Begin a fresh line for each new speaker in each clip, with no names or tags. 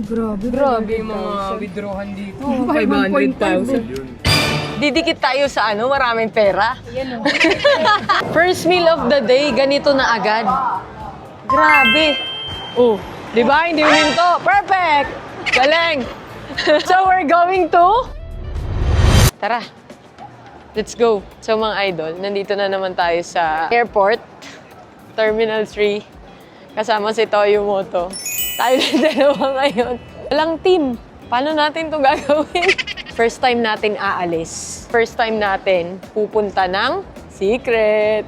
Grabe yung mga withdrawhan dito. 500,000.
Didikit tayo sa maraming pera. First meal of the day, ganito na agad. Grabe. Oh, di ba? Hindi huminto. Perfect! Galing! So we're going to... Tara. Let's go. So mga idol, nandito na naman tayo sa airport, Terminal 3. Kasama si Toyo Moto. Tayo na dalawa ngayon. Walang team. Paano natin ito gagawin? First time natin aalis. First time natin pupunta ng Secret.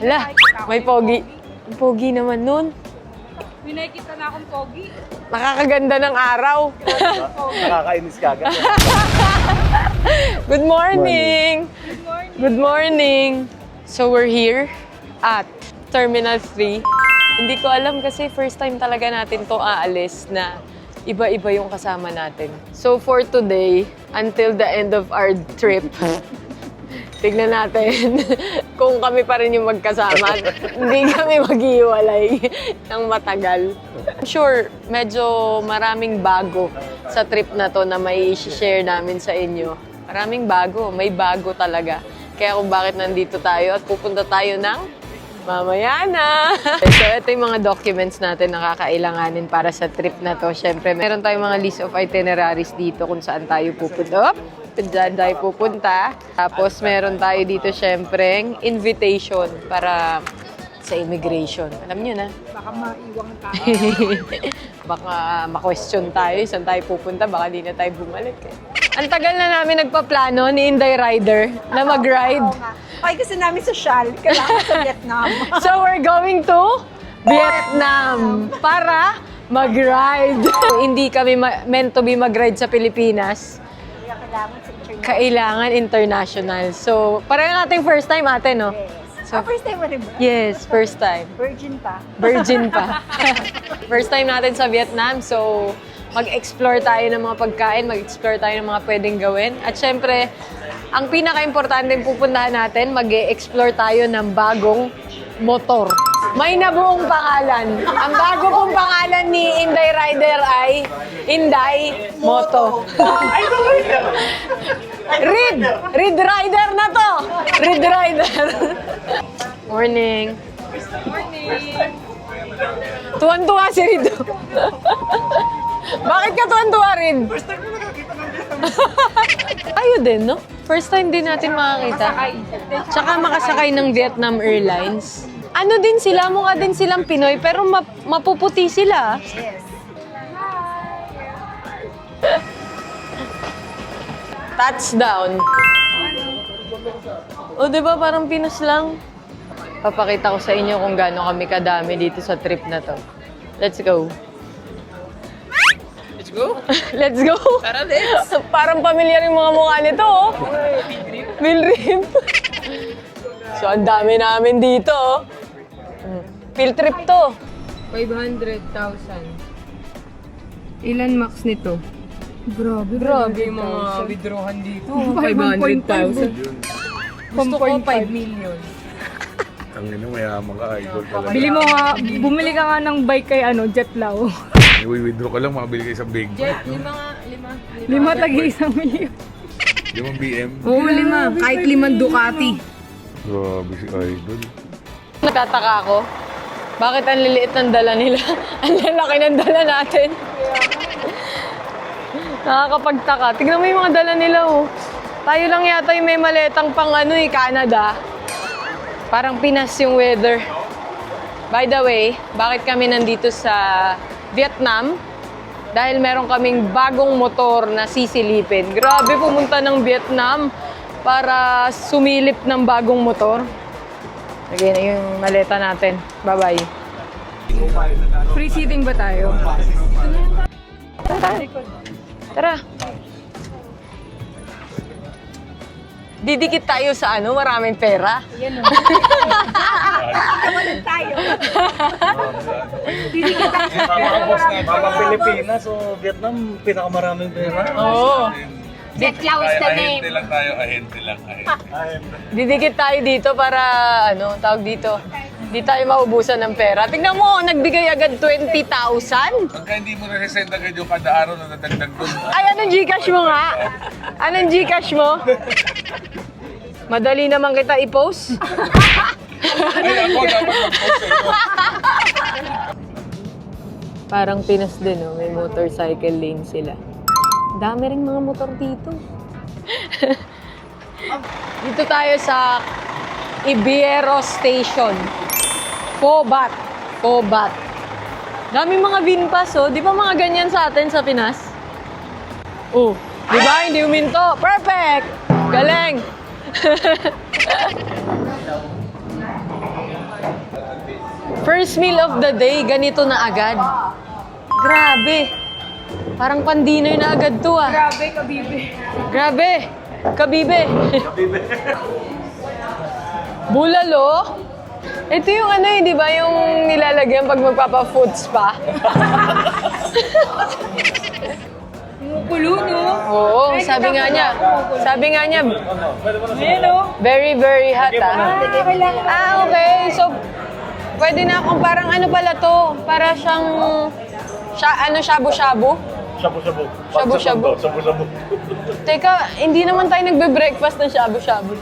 Hala, may pogi. May pogi naman nun.
May nakikita na akong pogi.
Nakakaganda ng araw.
Nakakainis ka agad.
Good morning! Good morning! So we're here at Terminal 3. Hindi ko alam kasi first time talaga natin to aalis na iba-iba yung kasama natin. So for today, until the end of our trip, tignan natin kung kami pa rin yung magkasama. Hindi kami maghihiwalay ng matagal. I'm sure medyo maraming bago sa trip na to na may i-share namin sa inyo. Maraming bago, may bago talaga. Kaya kung bakit nandito tayo at pupunta tayo ng mamaya na. So ito yung mga documents natin na kakailanganin para sa trip na to. Siyempre, meron tayong mga list of itineraries dito kung saan tayo pupunta. Diyan tayo pupunta. Tapos meron tayo dito siyempre invitation para sa immigration. Alam niyo na.
Baka maiwang tayo.
Baka ma-question tayo. Saan tayo pupunta? Baka di na tayo bumalik. Ang tagal na namin nagpaplano ni Inday Rider na mag-ride.
Ay, kasi namin social. Kailangan sa Vietnam.
So we're going to Vietnam para mag-ride. Hindi kami meant to be mag-ride sa Pilipinas. Kailangan international. So, pareho nating first time ate, no?
So, first time mo rin ba?
Yes, first time.
Virgin pa.
Virgin pa. First time natin sa Vietnam, so mag-explore tayo ng mga pagkain, mag-explore tayo ng mga pwedeng gawin. At syempre, ang pinaka-importante pupuntahan natin, mag-explore tayo ng bagong motor. May nabuong pangalan. Ang bago pong pangalan ni Inday Rider ay Inday Moto. Reed Rider na to! Reed Rider. Morning.
Morning.
Tuwan-tuwa si Reed. Bakit ka tuwan-tuwa, Reed?
First time ko nakakita ng Vietnam.
Tayo din, no? First time din natin makakita. Tsaka makasakay ng Vietnam Airlines. Ano din sila, mukha din silang Pinoy, pero mapuputi sila.
Yes.
Touchdown. O, di ba parang Pinas lang? Papakita ko sa inyo kung gaano kami kadami dito sa trip na to. Let's go.
Let's go.
Let's go.
Tara, let's.
Parang pamilyar yung mga mukha nito, oh. Field trip. So, ang dami namin dito, oh. Field trip to.
500,000. Ilan max nito?
Grabe
yung mga
withdrawhan dito.
500,000.
Gusto ko 5 million.
Ang ino, mayaman ka, idol talaga.
Bili mo nga, bumili ka nga ng bike kay Jetlao.
I-withdraw ka lang, makabili ka isang big.
Jet,
Lima tagi 1 milyon.
5 BM.
Oo, 5. Kahit 5 Ducati.
Grabe si idol.
Nagtataka ako. Bakit ang liliit ng dala nila? Ang lalaki ng dala natin. Nakakapagtaka. Tignan mo yung mga dala nila, oh. Tayo lang yata yung may maletang pang Canada. Parang Pinas yung weather. By the way, bakit kami nandito sa Vietnam? Dahil meron kaming bagong motor na sisilipin. Grabe, pumunta ng Vietnam para sumilip ng bagong motor. Lagyan na yung maleta natin. Bye-bye.
Free seating ba tayo?
Tara. Didikit tayo sa maraming pera.
Tayo.
Mama Pilipinas o Vietnam, pinakamaraming pera.
Oo.
Jetlao is the name.
Ahente lang tayo, ahente lang.
Didikit tayo dito para, tawag dito, Di tayo maubusan ng pera. Tingnan mo, nagbigay agad 20,000.
Pagka hindi mo na-send agad yung kada araw na nadagdag doon.
Ay, anong Gcash mo nga? Anong Gcash mo? Madali naman kita i-post.
Ay, ako dapat mag-post sa'yo.
Parang Pinas din, oh. May motorcycle lane sila. Dami ring mga motor dito. Dito tayo sa Ibero Station. Pobat. Pobat. Daming mga VinFast, oh. Di ba mga ganyan sa atin sa Pinas? Oh, di ba? Hindi uminto. Perfect! Galing! First meal of the day, ganito na agad. Grabe. Parang pandinoy na agad to, ah.
Grabe, kabibe.
Grabe. Kabibe. Bulalo. Ito yung ano di ba? Yung nilalagyan pag magpapa-food spa.
Kumukulo, no?
Oo, sabi nga niya.
Ayan, no?
Very, very hot, ah. Ah, okay. So, pwede na akong parang ano pala to? Para siyang, shabu-shabu?
Shabu-shabu.
Shabu-shabu.
Shabu-shabu.
Teka, hindi naman tayo nagbe-breakfast ng shabu-shabu.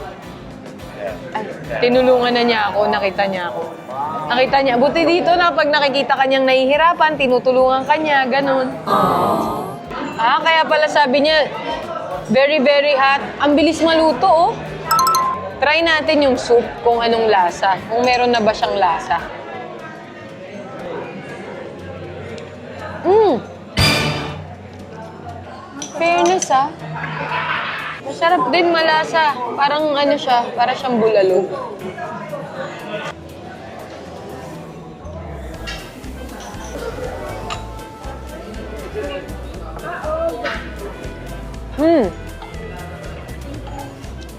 Ay, tinulungan na niya ako, nakita niya ako. Nakita niya, buti dito na pag nakikita kanyang nahihirapan, tinutulungan kanya, ganun. Ah, kaya pala sabi niya, very, very hot. Ang bilis maluto, oh. Try natin yung soup kung anong lasa, kung meron na ba siyang lasa. Fairness, ah. Masarap din, malasa. Parang ano siya, para siyang bulalo.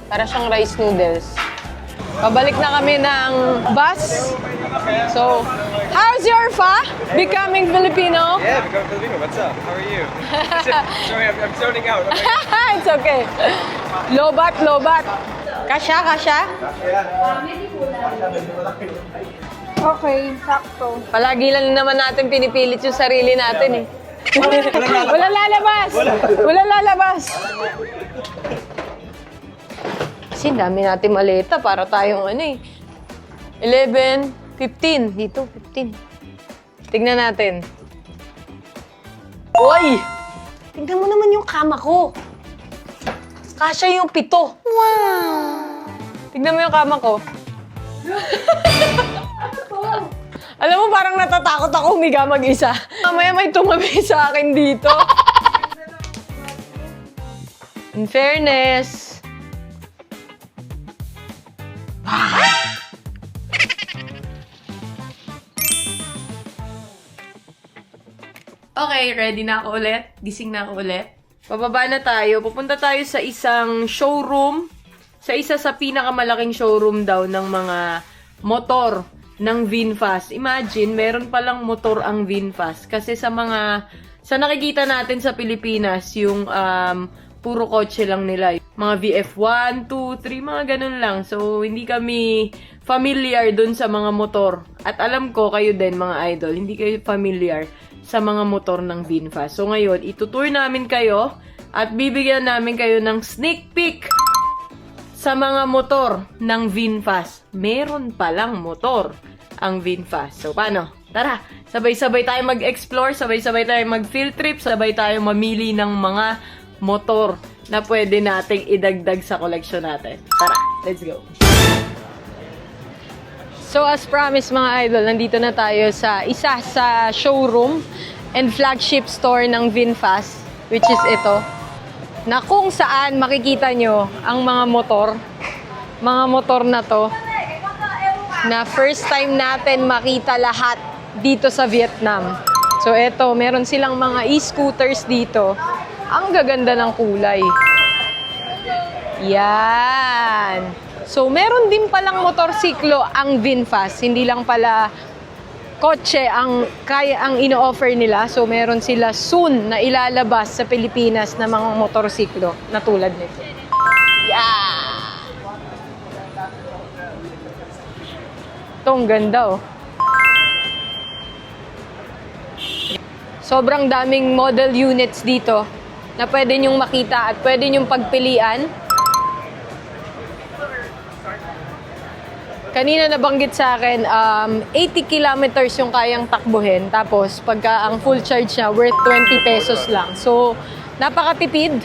Para siyang rice noodles. Pabalik na kami ng bus. So, how's your fa? Becoming Filipino?
Yeah, become Filipino. What's up? How are you? Sorry, I'm zoning out.
It's okay. Lobat, lobat. Kasha, kasha?
Okay, sakto.
Palagi lang naman natin pinipilit yung sarili natin, eh. Wala lalabas! Wala lalabas! Kasi dami natin maleta para tayong ano, eh. 11, 15. Dito, 15. Tignan natin. Uy! Tignan mo naman yung kama ko. Kasya yung 7. Wow! Tignan mo yung kama ko. Alam mo, parang natatakot ako humiga mag-isa. Mamaya may tumabi sa akin dito. In fairness. Okay, ready na ako ulit. Gising na ako ulit. Pababa na tayo. Pupunta tayo sa isang showroom. Sa isa sa pinakamalaking showroom daw ng mga motor ng VinFast. Imagine, meron palang motor ang VinFast. Kasi sa nakikita natin sa Pilipinas, yung puro kotse lang nila. Mga VF1, 2, 3, mga ganun lang. So, hindi kami familiar dun sa mga motor. At alam ko, kayo din, mga idol, hindi kayo familiar sa mga motor ng VinFast. So, ngayon, itutour namin kayo at bibigyan namin kayo ng sneak peek sa mga motor ng VinFast. Meron palang motor ang VinFast. So, paano? Tara, sabay-sabay tayo mag-explore, sabay-sabay tayo mag-field trip, sabay tayo mamili ng mga motor na pwede nating idagdag sa collection natin. Tara, let's go! So, as promised mga idol, nandito na tayo sa isa sa showroom and flagship store ng VinFast, which is ito, na kung saan makikita nyo ang mga motor na to, na first time natin makita lahat dito sa Vietnam. So, ito, meron silang mga e-scooters dito. Ang gaganda ng kulay. Yan! So, meron din palang motorsiklo ang VinFast. Hindi lang pala kotse ang ino-offer nila. So, meron sila soon na ilalabas sa Pilipinas na mga motorsiklo na tulad nito. Yeah! Ito, ang ganda oh. Sobrang daming model units dito na pwede nyong makita at pwede nyong pagpilian. Kanina nabanggit sa akin, 80 kilometers yung kayang takbuhin. Tapos, pagka ang full charge niya, worth 20 pesos lang. So, napakatipid.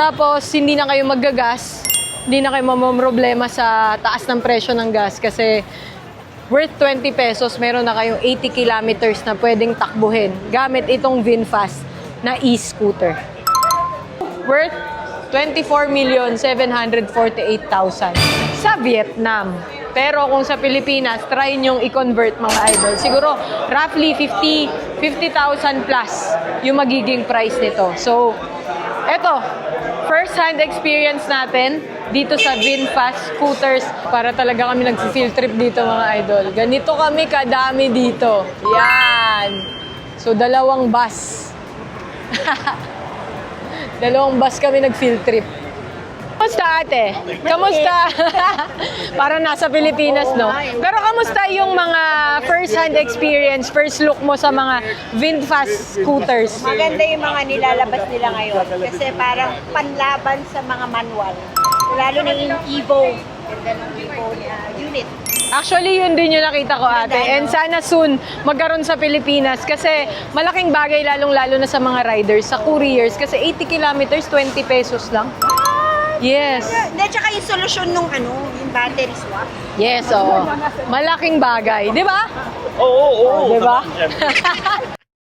Tapos, hindi na kayo maggagas. Hindi na kayo mamamroblema sa taas ng presyo ng gas kasi worth 20 pesos, meron na kayong 80 kilometers na pwedeng takbuhin gamit itong VinFast na e-scooter. Worth 24,748,000 sa Vietnam. Pero kung sa Pilipinas, try nyong i-convert mga idol. Siguro, roughly 50,000 plus yung magiging price nito. So, eto, first-hand experience natin dito sa VinFast Scooters. Para talaga kami nag-field trip dito mga idol. Ganito kami kadami dito. Yan. So, dalawang bus. Dalawang bus kami nag-field trip. Kamusta ate? Kamusta? Para nasa Pilipinas, no? Pero kamusta yung mga first-hand experience, first look mo sa mga VinFast scooters?
Maganda yung mga nilalabas nila ngayon. Kasi parang panlaban sa mga manual. Lalo na yung Evo. Ganda ng Evo unit.
Actually, yun din yung nakita ko ate. And sana soon magkaroon sa Pilipinas kasi malaking bagay lalong-lalo na sa mga riders, sa couriers. Kasi 80 kilometers, 20 pesos lang. Yes.
Hindi, tsaka yung solusyon nung yung battery swap.
Yes, oo. Malaking bagay. Di ba?
Oo,
Di ba?